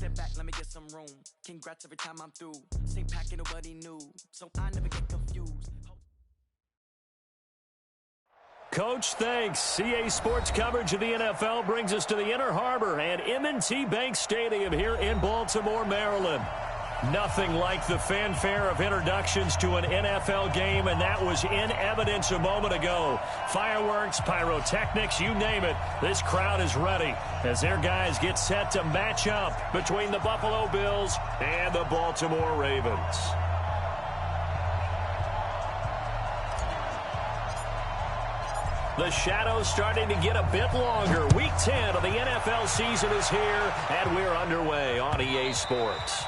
sit back, let me get some room. Congrats every time I'm through. Same packing, nobody knew, so I never get confused. Coach, thanks. CA Sports coverage of the NFL brings us to the Inner Harbor and M&T Bank Stadium here in Baltimore, Maryland. Nothing like the fanfare of introductions to an NFL game, and that was in evidence a moment ago. Fireworks, pyrotechnics, you name it. This crowd is ready as their guys get set to match up between the Buffalo Bills and the Baltimore Ravens. The shadow's starting to get a bit longer. Week 10 of the NFL season is here, and we're underway on EA Sports.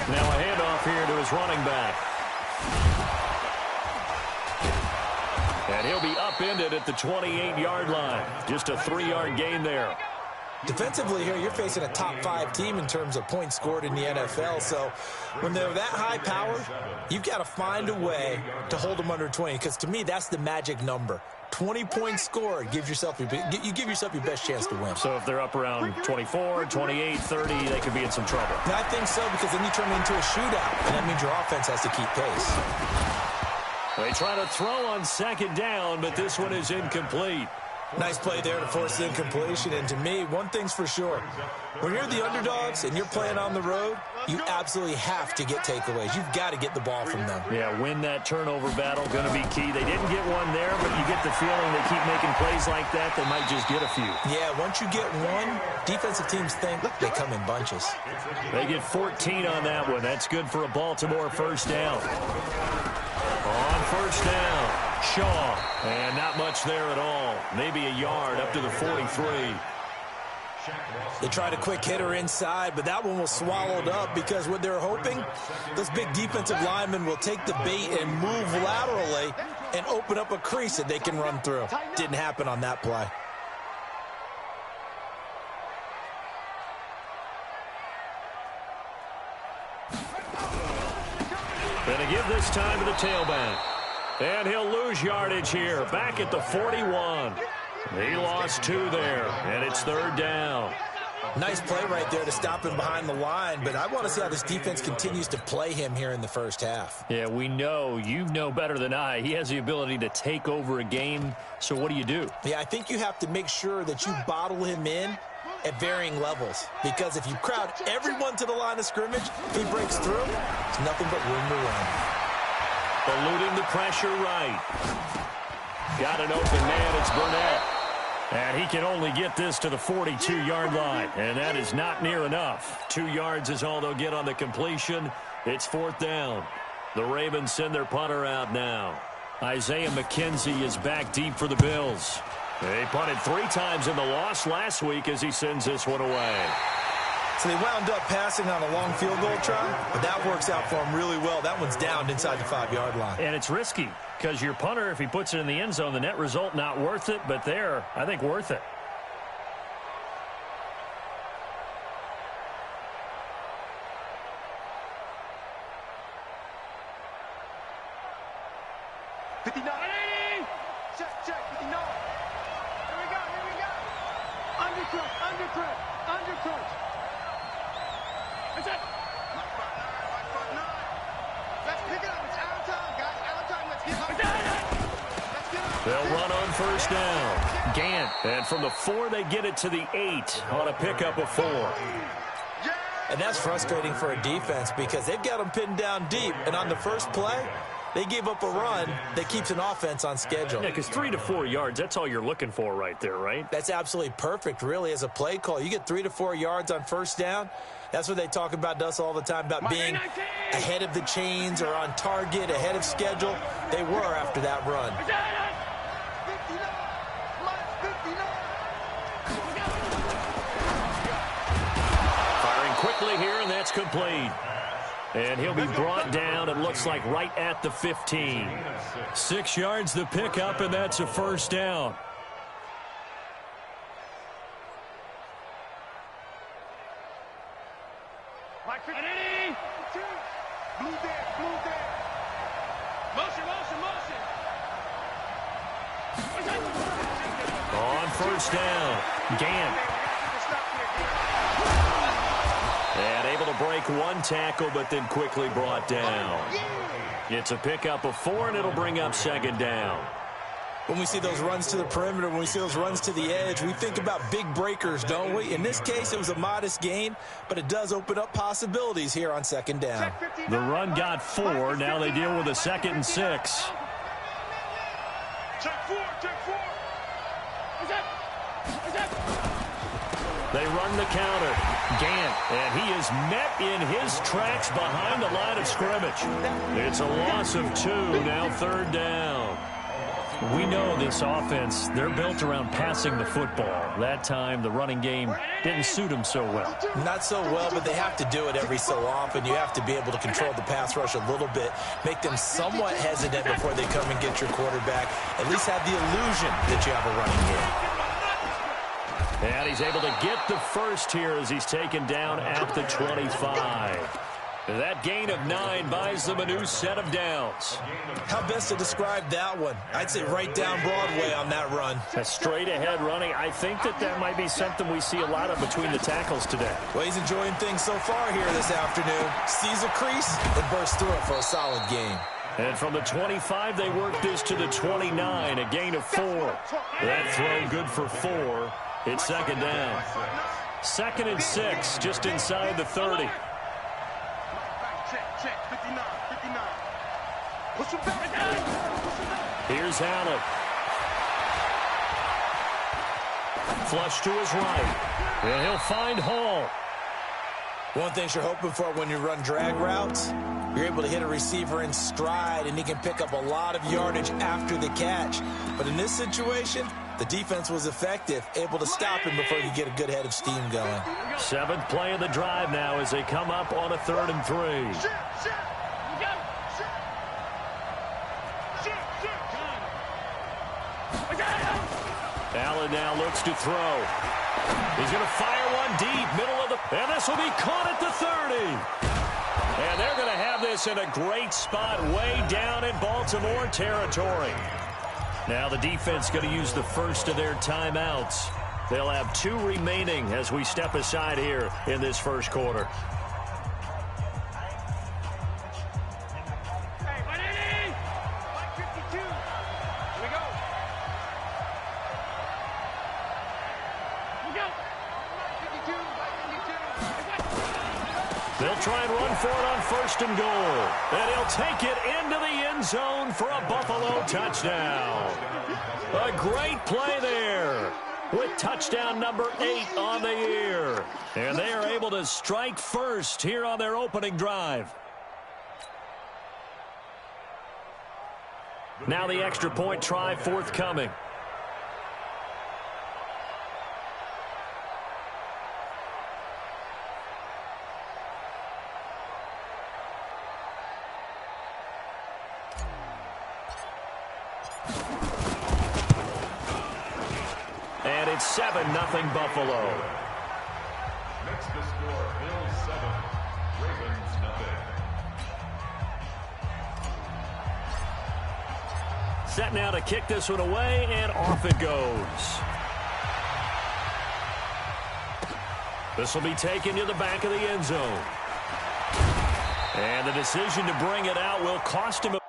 Now a handoff here to his running back. And he'll be upended at the 28-yard line. Just a 3-yard gain there. Defensively here, you're facing a top-5 team in terms of points scored in the NFL. So when they're that high-powered, you've got to find a way to hold them under 20. Because to me, that's the magic number. 20 points scored, you give yourself your best chance to win. So if they're up around 24, 28, 30, they could be in some trouble. And I think so, because then you turn it into a shootout, and that means your offense has to keep pace. They try to throw on second down, but this one is incomplete. Nice play there to force the incompletion. And to me, one thing's for sure. When you're the underdogs and you're playing on the road, you absolutely have to get takeaways. You've got to get the ball from them. Yeah, win that turnover battle, going to be key. They didn't get one there, but you get the feeling they keep making plays like that, they might just get a few. Yeah, once you get one, defensive teams think they come in bunches. They get 14 on that one. That's good for a Baltimore first down. On first down, Shaw. And not much there at all. Maybe a yard up to the 43. They tried a quick hitter inside, but that one was swallowed up because what they're hoping, those big defensive linemen will take the bait and move laterally and open up a crease that they can run through. Didn't happen on that play. Going to give this time to the tailback. And he'll lose yardage here. Back at the 41. He lost 2 there, and it's third down. Nice play right there to stop him behind the line, but I want to see how this defense continues to play him here in the first half. Yeah, we know. You know better than I. He has the ability to take over a game, so what do? Yeah, I think you have to make sure that you bottle him in at varying levels, because if you crowd everyone to the line of scrimmage, if he breaks through, it's nothing but room to run. Eluding the pressure right. Got an open man, it's Burnett. And he can only get this to the 42-yard line, and that is not near enough. 2 yards is all they'll get on the completion. It's fourth down. The Ravens send their punter out now. Isaiah McKenzie is back deep for the Bills. They punted 3 times in the loss last week as he sends this one away. So they wound up passing on a long field goal try, but that works out for them really well. That one's down inside the 5-yard line. And it's risky because your punter, if he puts it in the end zone, the net result not worth it, but there, I think worth it. They'll run on first down. Gant. And from the 4, they get it to the 8 on a pickup of 4. And that's frustrating for a defense because they've got them pinned down deep. And on the first play, they gave up a run that keeps an offense on schedule. Yeah, because 3 to 4 yards, that's all you're looking for right there, right? That's absolutely perfect, really, as a play call. You get 3 to 4 yards on first down. That's what they talk about us all the time, about being ahead of the chains or on target, ahead of schedule. They were after that run. Firing quickly here, and that's complete. And he'll be brought down, it looks like, right at the 15. 6 yards the pickup, and that's a first down. Blue dead. Motion. On first down, Gant. And able to break one tackle, but then quickly brought down. It's a pickup of 4, and it'll bring up second down. When we see those runs to the perimeter, when we see those runs to the edge, we think about big breakers, don't we? In this case, it was a modest gain, but it does open up possibilities here on second down. The run got 4. Now they deal with a 2nd and 6. Check four. They run the counter. Gant, and he is met in his tracks behind the line of scrimmage. It's a loss of 2, now third down. We know this offense, they're built around passing the football. That time, the running game didn't suit them so well. Not so well, but they have to do it every so often. You have to be able to control the pass rush a little bit, make them somewhat hesitant before they come and get your quarterback. At least have the illusion that you have a running game. And he's able to get the first here as he's taken down at the 25. That gain of 9 buys them a new set of downs. How best to describe that one? I'd say right down Broadway on that run. A straight-ahead running. I think that might be something we see a lot of between the tackles today. Well, he's enjoying things so far here this afternoon. Sees a crease and bursts through it for a solid gain. And from the 25, they work this to the 29, a gain of 4. That throw good for 4. It's second down. 2nd and 6, just inside the 30. Check, 59. Push him back. Here's Allen. Flush to his right. And he'll find Hall. One thing you're hoping for when you run drag routes, you're able to hit a receiver in stride, and he can pick up a lot of yardage after the catch. But in this situation, the defense was effective, able to stop him before he could get a good head of steam going. 7th play of the drive now as they come up on a 3rd and 3. Allen now looks to throw. He's going to fire one deep, middle of the... And this will be caught at the 30. And they're going to have this in a great spot way down in Baltimore territory. Now the defense going to use the first of their timeouts. They'll have 2 remaining as we step aside here in this first quarter. They'll try and run for it on 1st and goal. And he'll take it into the end zone for a Buffalo touchdown. A great play there with touchdown number 8 on the year. And they are able to strike first here on their opening drive. Now the extra point try forthcoming. And it's 7-0 Buffalo. Next to score, Bills 7, Ravens nothing. Set now to kick this one away, and off it goes. This will be taken to the back of the end zone. And the decision to bring it out will cost him a...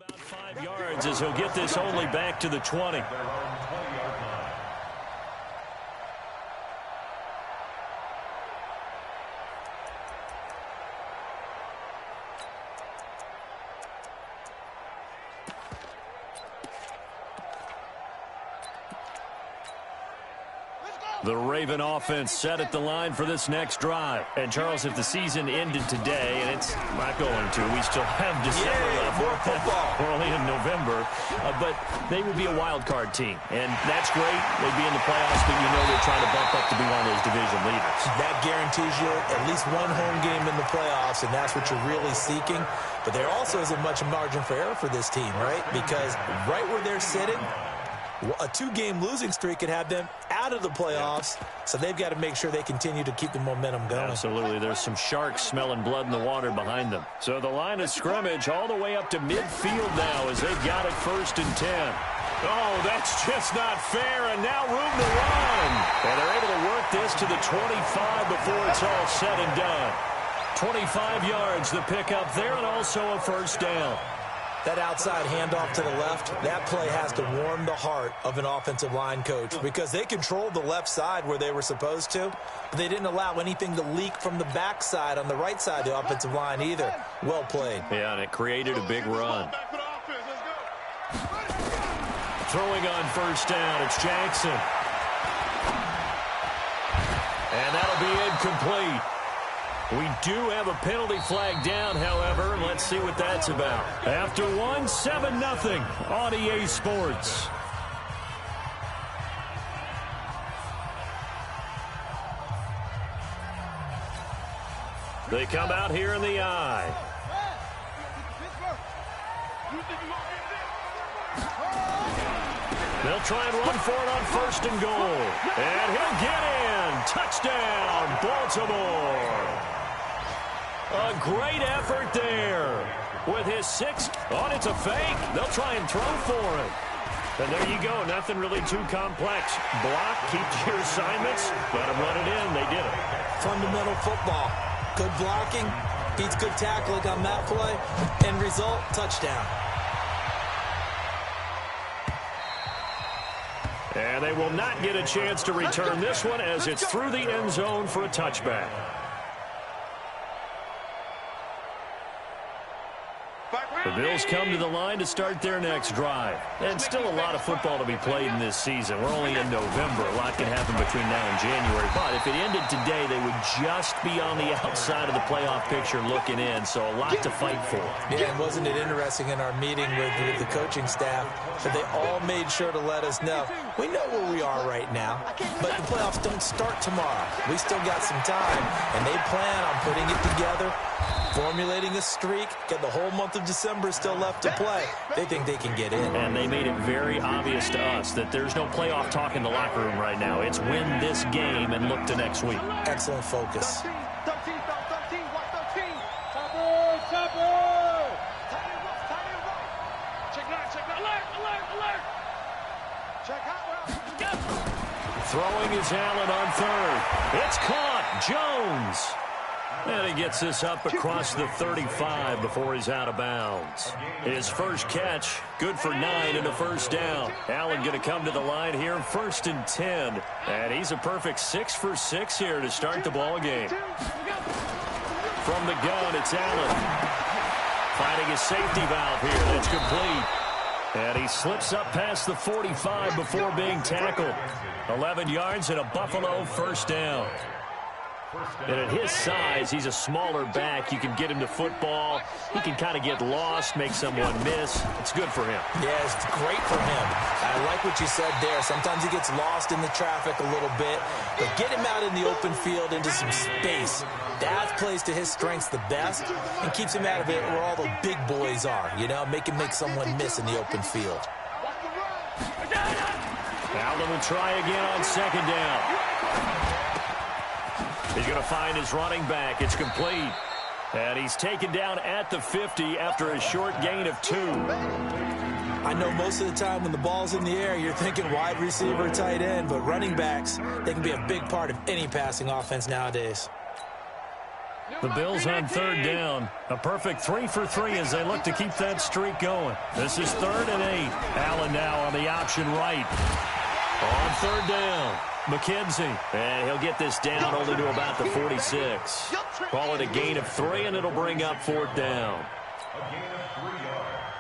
About 5 yards as he'll get this only back to the 20. Let's go. The Raven offense set at the line for this next drive. And, Charles, if the season ended today, and it's not going to, we still have December left. More football. We're only in November. But they would be a wild card team. And that's great. They'd be in the playoffs, but you know they're trying to bump up to be one of those division leaders. That guarantees you at least one home game in the playoffs, and that's what you're really seeking. But there also isn't much margin for error for this team, right? Because right where they're sitting, a 2-game losing streak could have them out of the playoffs, so they've got to make sure they continue to keep the momentum going. Absolutely. There's some sharks smelling blood in the water behind them. So the line of scrimmage all the way up to midfield now as they've got it 1st and 10. Oh, that's just not fair, and now room to run. And they're able to work this to the 25 before it's all said and done. 25 yards, the pickup there, and also a 1st down. That outside handoff to the left, that play has to warm the heart of an offensive line coach because they controlled the left side where they were supposed to, but they didn't allow anything to leak from the backside on the right side of the offensive line either. Well played. Yeah, and it created a big run. Throwing on 1st down, it's Jackson. And that'll be incomplete. We do have a penalty flag down, however. Let's see what that's about. After one, 7-0 on EA Sports. They come out here in the eye. They'll try and run for it on 1st and goal. And he'll get in. Touchdown, Baltimore. A great effort there with his 6th. Oh, it's a fake. They'll try and throw for it. And there you go. Nothing really too complex. Block, keep your assignments, let them run it in. They did it. Fundamental football. Good blocking, beats good tackling on that play. End result, touchdown. And they will not get a chance to return this one as it's through the end zone for a touchback. The Bills come to the line to start their next drive. And still a lot of football to be played in this season. We're only in November. A lot can happen between now and January. But if it ended today, they would just be on the outside of the playoff picture looking in. So a lot to fight for. Yeah, and wasn't it interesting in our meeting with the coaching staff that they all made sure to let us know, we know where we are right now, but the playoffs don't start tomorrow. We still got some time, and they plan on putting it together, formulating a streak, get the whole month of December still left to play. They think they can get in. And they made it very obvious to us that there's no playoff talk in the locker room right now. It's win this game and look to next week. Excellent focus. Throwing is Allen on 3rd. It's caught. Jones. And he gets this up across the 35 before he's out of bounds. His first catch, good for 9 and a 1st down. Allen going to come to the line here, 1st and 10. And he's a perfect 6 for 6 here to start the ball game. From the gun, it's Allen. Finding his safety valve here. That's complete. And he slips up past the 45 before being tackled. 11 yards and a Buffalo 1st down. And at his size, he's a smaller back. You can get him to football. He can kind of get lost, make someone miss. It's good for him. Yeah, it's great for him. I like what you said there. Sometimes he gets lost in the traffic a little bit, but get him out in the open field into some space. That plays to his strengths the best and keeps him out of it where all the big boys are, you know, make someone miss in the open field. Allen will try again on 2nd down. He's going to find his running back. It's complete. And he's taken down at the 50 after a short gain of 2. I know most of the time when the ball's in the air, you're thinking wide receiver, tight end, but running backs, they can be a big part of any passing offense nowadays. The Bills on 3rd down. A perfect 3 for 3 as they look to keep that streak going. This is 3rd and 8. Allen now on the option right. On 3rd down. McKenzie, and he'll get this down only to about the 46. Call it a gain of 3, and it'll bring up 4th down. A gain of 3 yards.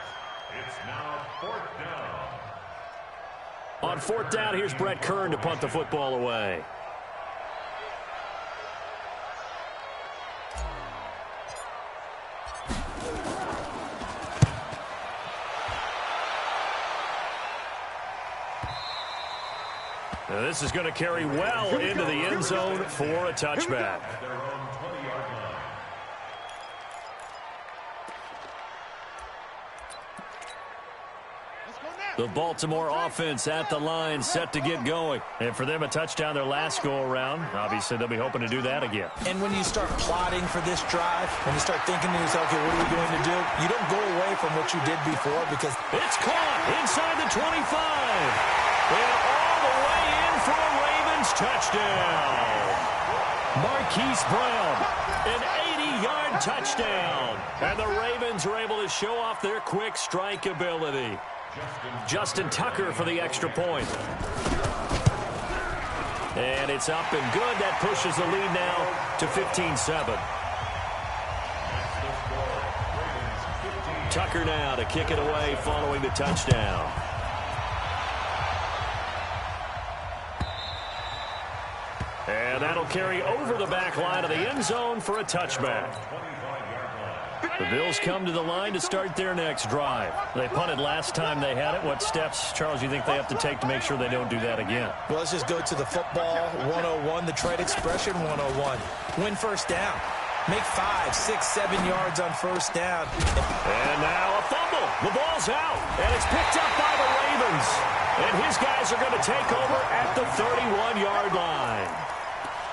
It's now 4th down. On fourth down, here's Brett Kern to punt the football away. Now this is going to carry well into the end zone for a touchback. The Baltimore offense at the line, set to get going. And for them, a touchdown their last go-around. Obviously, they'll be hoping to do that again. And when you start plotting for this drive, when you start thinking to yourself, okay, what are we going to do? You don't go away from what you did before because it's caught inside the 25. And all the way in for a Ravens touchdown. Marquise Brown, an 80-yard touchdown. And the Ravens are able to show off their quick strike ability. Justin Tucker for the extra point. And it's up and good. That pushes the lead now to 15-7. Tucker now to kick it away following the touchdown. And that'll carry over the back line of the end zone for a touchback. The Bills come to the line to start their next drive. They punted last time they had it. What steps, Charles, you think they have to take to make sure they don't do that again? Well, let's just go to the football 101, the trade expression 101. Win first down. Make 5, 6, 7 yards on first down. And now a fumble. The ball's out, and it's picked up by the Ravens. And his guys are going to take over at the 31-yard line.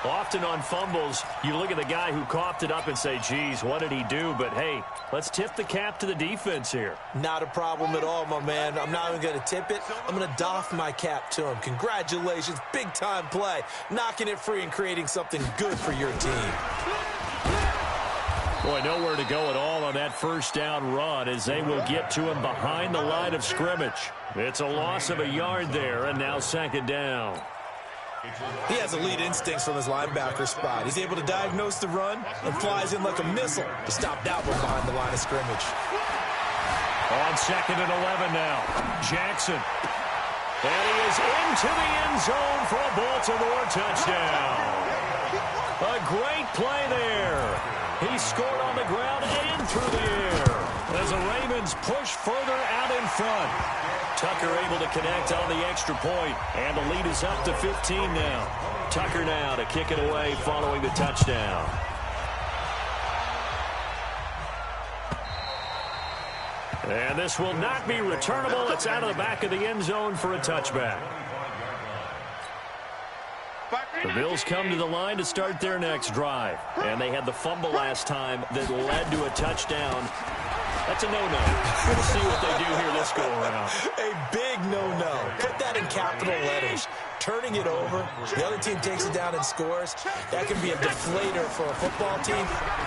Often on fumbles, you look at the guy who coughed it up and say, geez, what did he do? But, hey, let's tip the cap to the defense here. Not a problem at all, my man. I'm not even going to tip it. I'm going to doff my cap to him. Congratulations. Big-time play. Knocking it free and creating something good for your team. Boy, nowhere to go at all on that first down run as they will get to him behind the line of scrimmage. It's a loss of a yard there, and now second down. He has elite instincts from his linebacker spot. He's able to diagnose the run and flies in like a missile to stop that one behind the line of scrimmage. On second and 11 now, Jackson. And he is into the end zone for a Baltimore touchdown. A great play there. He scored on the ground and through the air as the Ravens push further out in front. Tucker able to connect on the extra point, and the lead is up to 15 now. Tucker now to kick it away following the touchdown. And this will not be returnable. It's out of the back of the end zone for a touchback. The Bills come to the line to start their next drive, and they had the fumble last time that led to a touchdown. That's a no-no. We'll see what they do here this go-around. A big no-no. Put that in capital letters. Turning it over, the other team takes it down and scores. That can be a deflator for a football team.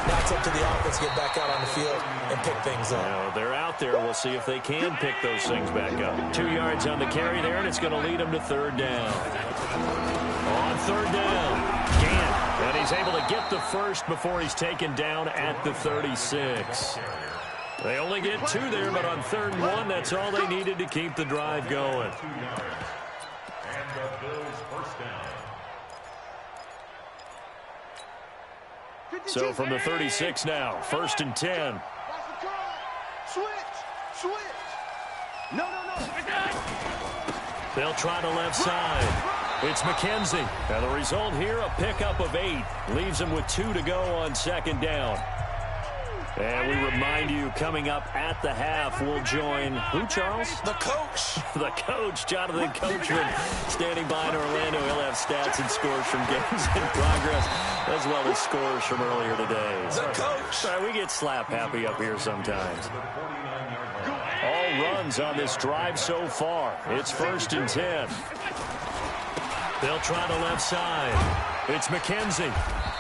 Now it's up to the offense to get back out on the field and pick things up. Now, they're out there. We'll see if they can pick those things back up. 2 yards on the carry there, and it's going to lead them to third down. On third down, Gant. And he's able to get the first before he's taken down at the 36. They only get 2 there, but on third and 1, that's all they needed to keep the drive going. And the Bills first down. So from the 36 now, first and 10. Switch. No. They'll try the left side. It's McKenzie. And the result here, a pickup of 8. Leaves them with 2 to go on second down. And we remind you, coming up at the half, we'll join who, Charles? The coach. The coach, Jonathan Coachman, standing by in Orlando. He'll have stats and scores from games in progress, as well as scores from earlier today. The coach. Sorry, we get slap happy up here sometimes. All runs on this drive so far. It's first and 10. They'll try the left side. It's McKenzie.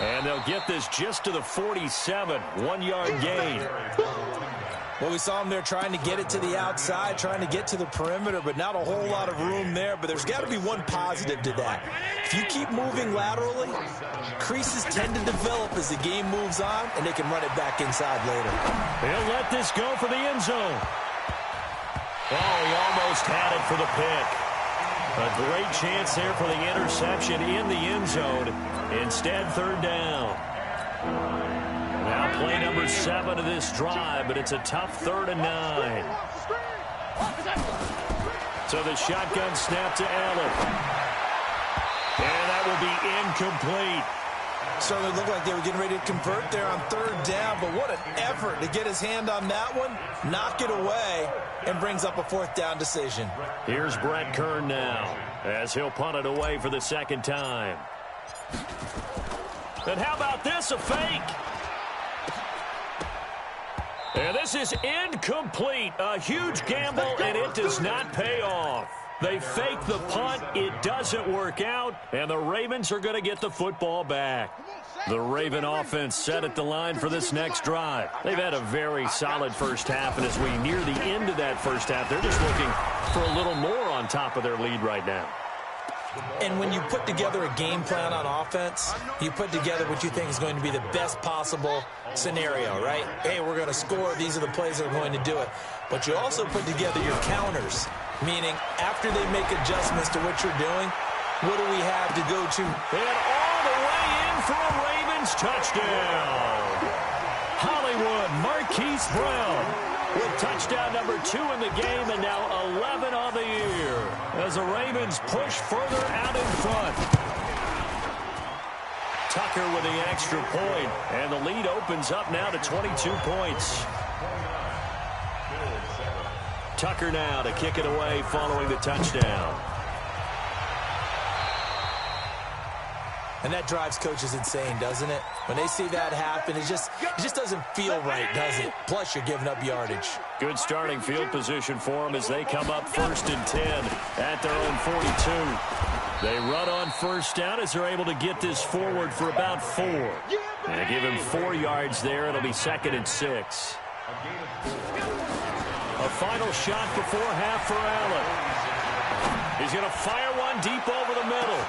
And they'll get this just to the 47. 1-yard gain. Well, we saw him there trying to get it to the outside, trying to get to the perimeter, but not a whole lot of room there. But there's got to be one positive to that. If you keep moving laterally, creases tend to develop as the game moves on, and they can run it back inside later. He'll let this go for the end zone. Oh, he almost had it for the pick. A great chance there for the interception in the end zone. Instead, third down. Now play number 7 of this drive, but it's a tough 3rd and 9. So the shotgun snap to Allen. And that will be incomplete. Certainly looked like they were getting ready to convert there on 3rd down, but what an effort to get his hand on that one, knock it away, and brings up a 4th down decision. Here's Brett Kern now, as he'll punt it away for the 2nd time. And how about this, a fake? And this is incomplete. A huge gamble, and it does not pay off. They fake the punt. It doesn't work out, and the Ravens are going to get the football back. The Raven offense set at the line for this next drive. They've had a very solid first half, and as we near the end of that first half, they're just looking for a little more on top of their lead right now. And when you put together a game plan on offense, you put together what you think is going to be the best possible scenario, right? Hey, we're going to score. These are the plays that are going to do it. But you also put together your counters, meaning after they make adjustments to what you're doing, what do we have to go to? And all the way in for a Ravens touchdown. Hollywood Marquise Brown with touchdown number 2 in the game, and now 11 on the year as the Ravens push further out in front. Tucker with the extra point, and the lead opens up now to 22 points. Tucker now to kick it away following the touchdown. And that drives coaches insane, doesn't it? When they see that happen, it just doesn't feel right, does it? Plus, you're giving up yardage. Good starting field position for them as they come up 1st and 10 at their own 42. They run on 1st down as they're able to get this forward for about 4. And give him 4 yards there. It'll be 2nd and 6. A final shot before half for Allen. He's going to fire one deep over the middle.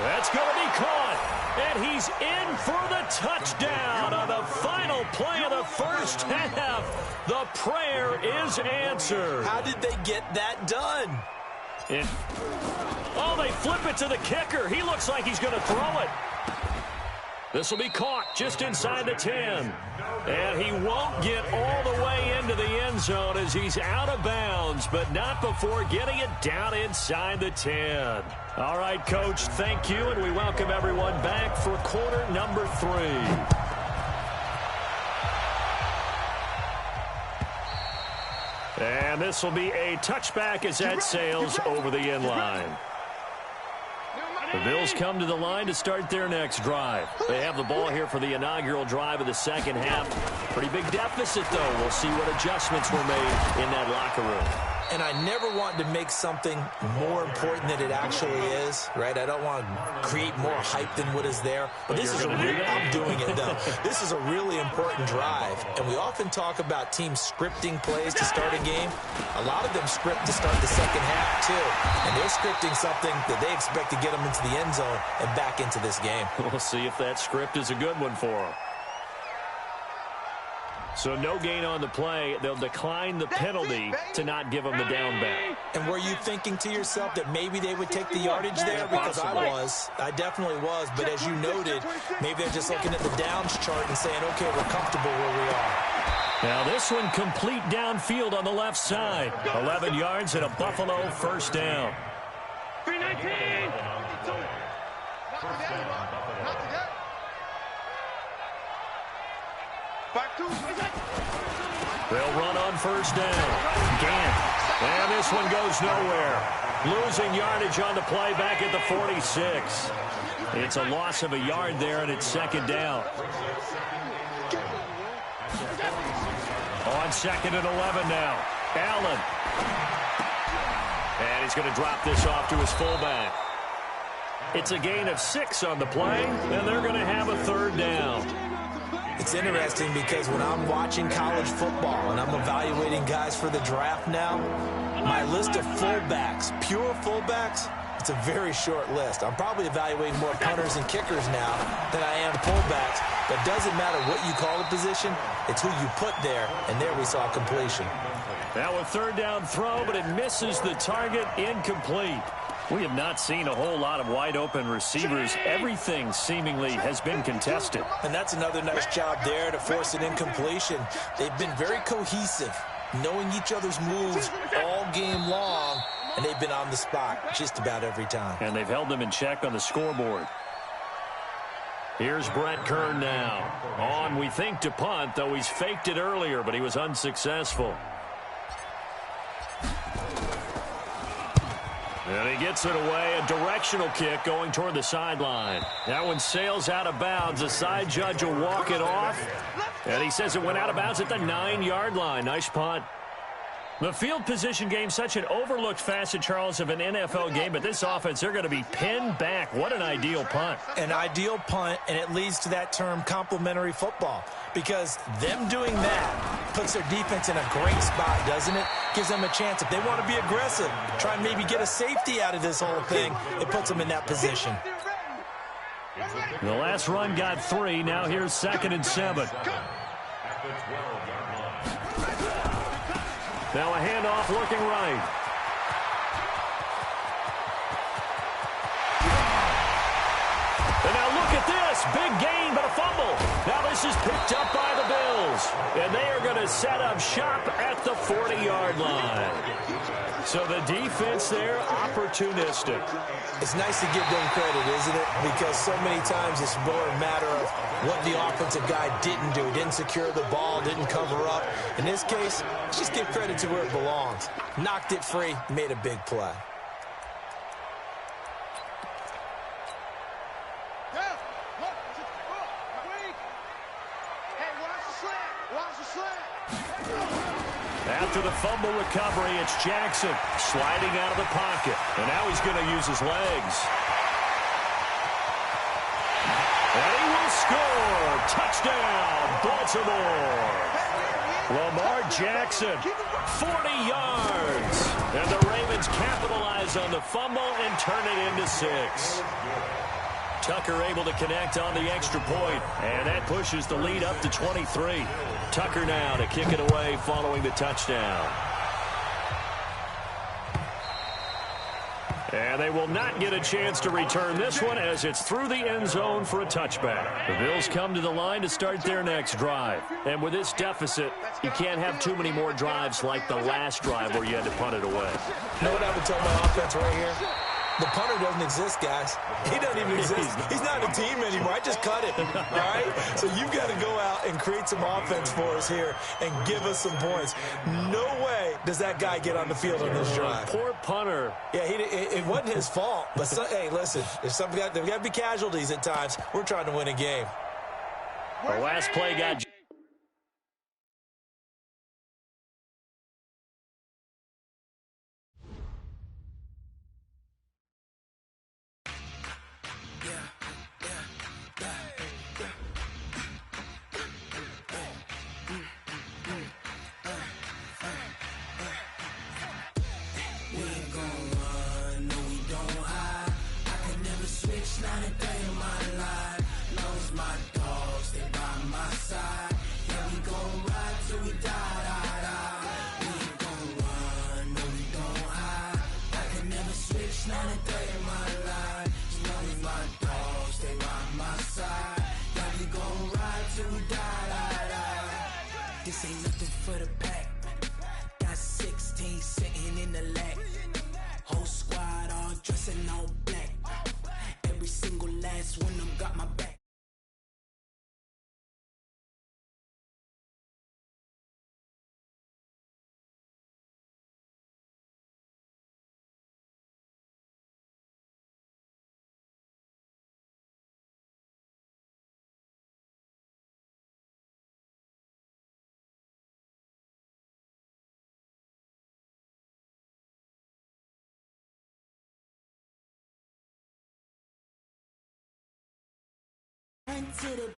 That's going to be caught. And he's in for the touchdown on the final play of the first half. The prayer is answered. How did they get that done? Oh, they flip it to the kicker. He looks like he's going to throw it. This will be caught just inside the 10. And he won't get all the way into the end zone as he's out of bounds, but not before getting it down inside the 10. All right, Coach, thank you, and we welcome everyone back for quarter number 3. And this will be a touchback as that sails over the end line. The Bills come to the line to start their next drive. They have the ball here for the inaugural drive of the second half. Pretty big deficit, though. We'll see what adjustments were made in that locker room. And I never want to make something more important than it actually is, right? I don't want to create more hype than what is there. But this is I'm doing it, though. This is a really important drive. And we often talk about teams scripting plays to start a game. A lot of them script to start the second half, too. And they're scripting something that they expect to get them into the end zone and back into this game. We'll see if that script is a good one for them. So no gain on the play. They'll decline the penalty to not give them the down back. And were you thinking to yourself that maybe they would take the yardage there? Because I definitely was. But as you noted, maybe they're just looking at the downs chart and saying, okay, we're comfortable where we are. Now this one complete downfield on the left side. 11 yards and a Buffalo first down. 319. They'll run on first down. Gant. And this one goes nowhere. Losing yardage on the play back at the 46. It's a loss of a yard there, and it's second down. On 2nd and 11 now. Allen. And he's going to drop this off to his fullback. It's a gain of 6 on the play, and they're going to have a third down. It's interesting because when I'm watching college football and I'm evaluating guys for the draft now, my list of fullbacks, pure fullbacks, it's a very short list. I'm probably evaluating more punters and kickers now than I am fullbacks. But it doesn't matter what you call the position, it's who you put there, and there we saw completion. Now a third down throw, but it misses the target, incomplete. We have not seen a whole lot of wide-open receivers. Everything seemingly has been contested. And that's another nice job there to force an incompletion. They've been very cohesive, knowing each other's moves all game long, and they've been on the spot just about every time. And they've held them in check on the scoreboard. Here's Brett Kern now. On, we think, to punt, though he's faked it earlier, but he was unsuccessful. And he gets it away, a directional kick going toward the sideline. That one sails out of bounds. The side judge will walk it off. And he says it went out of bounds at the 9-yard line. Nice punt. The field position game, such an overlooked facet, Charles, of an NFL game, but this offense, they're going to be pinned back. What an ideal punt. An ideal punt, and it leads to that term complementary football, because them doing that puts their defense in a great spot, doesn't it? Gives them a chance. If they want to be aggressive, try and maybe get a safety out of this whole thing, it puts them in that position. The last run got 3. Now here's 2nd and 7. Now a handoff looking right. And now look at this. Big gain, but a fumble. Now this is picked up by the Bills. And they are going to set up shop at the 40-yard line. So the defense there, opportunistic. It's nice to give them credit, isn't it? Because so many times it's more a matter of what the offensive guy didn't do. Didn't secure the ball, didn't cover up. In this case, let's just give credit to where it belongs. Knocked it free, made a big play. After the fumble recovery, it's Jackson sliding out of the pocket. And now he's going to use his legs. And he will score. Touchdown, Baltimore. Lamar Jackson, 40 yards. And the Ravens capitalize on the fumble and turn it into 6. Tucker able to connect on the extra point, and that pushes the lead up to 23. Tucker now to kick it away following the touchdown. And they will not get a chance to return this one as it's through the end zone for a touchback. The Bills come to the line to start their next drive. And with this deficit, you can't have too many more drives like the last drive where you had to punt it away. You know what I would tell my offense right here? The punter doesn't exist, guys. He doesn't even exist. He's not a team anymore. I just cut him, all right? So you've got to go out and create some offense for us here and give us some points. No way does that guy get on the field on this drive. Poor punter. Yeah, it wasn't his fault. But, hey, listen, there's got to be casualties at times. We're trying to win a game. The last play got... This ain't nothing for the pack. Got 16 sitting in the lap. Whole squad all dressing all black. Every single last one of them got my back. To the